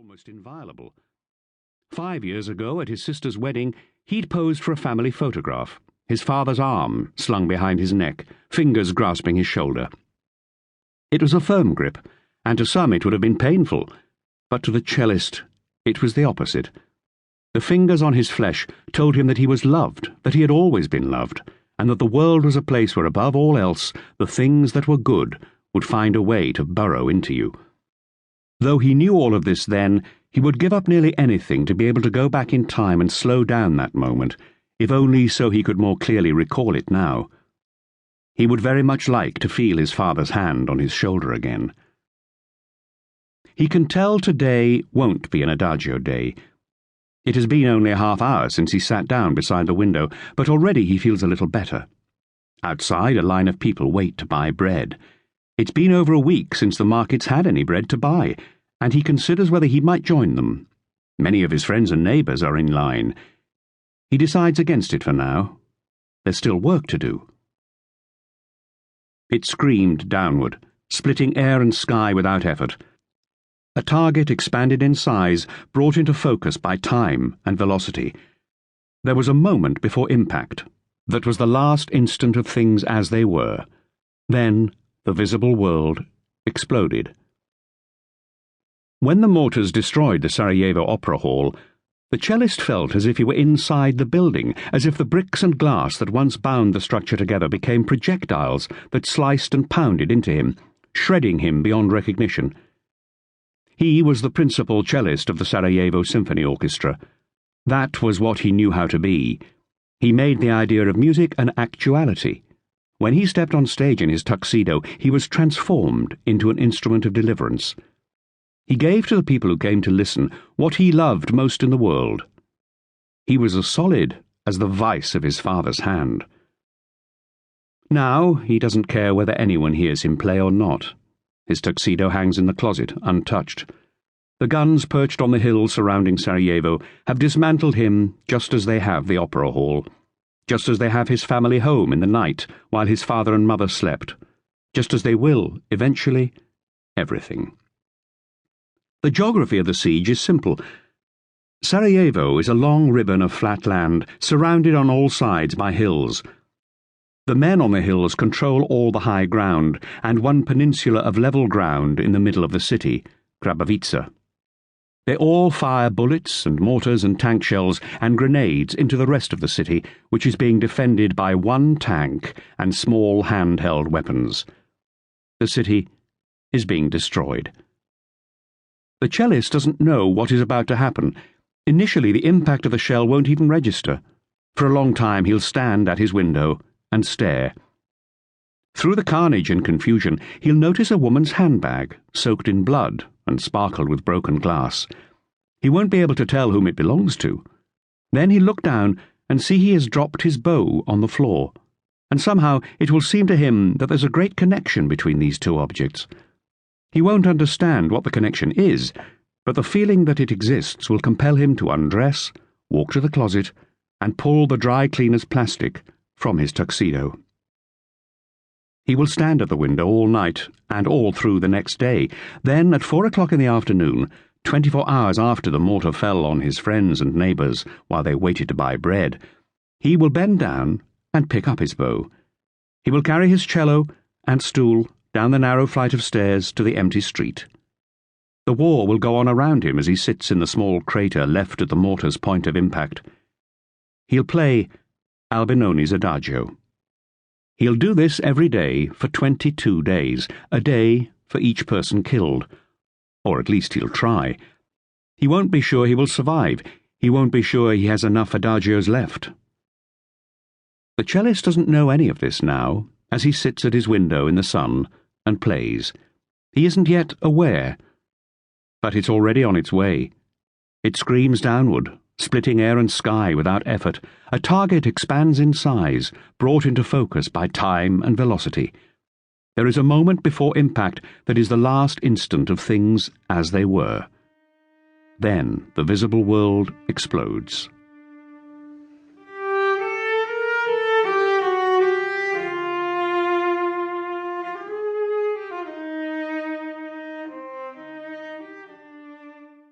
almost inviolable. 5 years ago, at his sister's wedding, he'd posed for a family photograph, his father's arm slung behind his neck, fingers grasping his shoulder. It was a firm grip, and to some it would have been painful, but to the cellist it was the opposite. The fingers on his flesh told him that he was loved, that he had always been loved, and that the world was a place where, above all else, the things that were good would find a way to burrow into you. Though he knew all of this then, he would give up nearly anything to be able to go back in time and slow down that moment, if only so he could more clearly recall it now. He would very much like to feel his father's hand on his shoulder again. He can tell today won't be an Adagio day. It has been only a half hour since he sat down beside the window, but already he feels a little better. Outside, a line of people wait to buy bread. It's been over a week since the markets had any bread to buy, and he considers whether he might join them. Many of his friends and neighbours are in line. He decides against it for now. There's still work to do. It screamed downward, splitting air and sky without effort. A target expanded in size, brought into focus by time and velocity. There was a moment before impact. That was the last instant of things as they were. Then the visible world exploded. When the mortars destroyed the Sarajevo Opera Hall, the cellist felt as if he were inside the building, as if the bricks and glass that once bound the structure together became projectiles that sliced and pounded into him, shredding him beyond recognition. He was the principal cellist of the Sarajevo Symphony Orchestra. That was what he knew how to be. He made the idea of music an actuality. When he stepped on stage in his tuxedo, he was transformed into an instrument of deliverance. He gave to the people who came to listen what he loved most in the world. He was as solid as the vice of his father's hand. Now he doesn't care whether anyone hears him play or not. His tuxedo hangs in the closet, untouched. The guns perched on the hills surrounding Sarajevo have dismantled him just as they have the opera hall, just as they have his family home in the night while his father and mother slept, just as they will, eventually, everything. The geography of the siege is simple. Sarajevo is a long ribbon of flat land, surrounded on all sides by hills. The men on the hills control all the high ground, and one peninsula of level ground in the middle of the city, Grabovica. They all fire bullets and mortars and tank shells and grenades into the rest of the city, which is being defended by one tank and small handheld weapons. The city is being destroyed. The cellist doesn't know what is about to happen. Initially, the impact of the shell won't even register. For a long time, he'll stand at his window and stare. Through the carnage and confusion, he'll notice a woman's handbag, soaked in blood and sparkled with broken glass. He won't be able to tell whom it belongs to. Then he'll look down and see he has dropped his bow on the floor, and somehow it will seem to him that there's a great connection between these two objects. He won't understand what the connection is, but the feeling that it exists will compel him to undress, walk to the closet, and pull the dry cleaner's plastic from his tuxedo. He will stand at the window all night and all through the next day. Then, at 4 o'clock in the afternoon, 24 hours after the mortar fell on his friends and neighbours while they waited to buy bread, he will bend down and pick up his bow. He will carry his cello and stool down the narrow flight of stairs to the empty street. The war will go on around him as he sits in the small crater left at the mortar's point of impact. He'll play Albinoni's Adagio. He'll do this every day for 22 days, a day for each person killed. Or at least he'll try. He won't be sure he will survive. He won't be sure he has enough adagios left. The cellist doesn't know any of this now, as he sits at his window in the sun and plays. He isn't yet aware, but it's already on its way. It screams downward, splitting air and sky without effort. A target expands in size, brought into focus by time and velocity. There is a moment before impact that is the last instant of things as they were. Then the visible world explodes.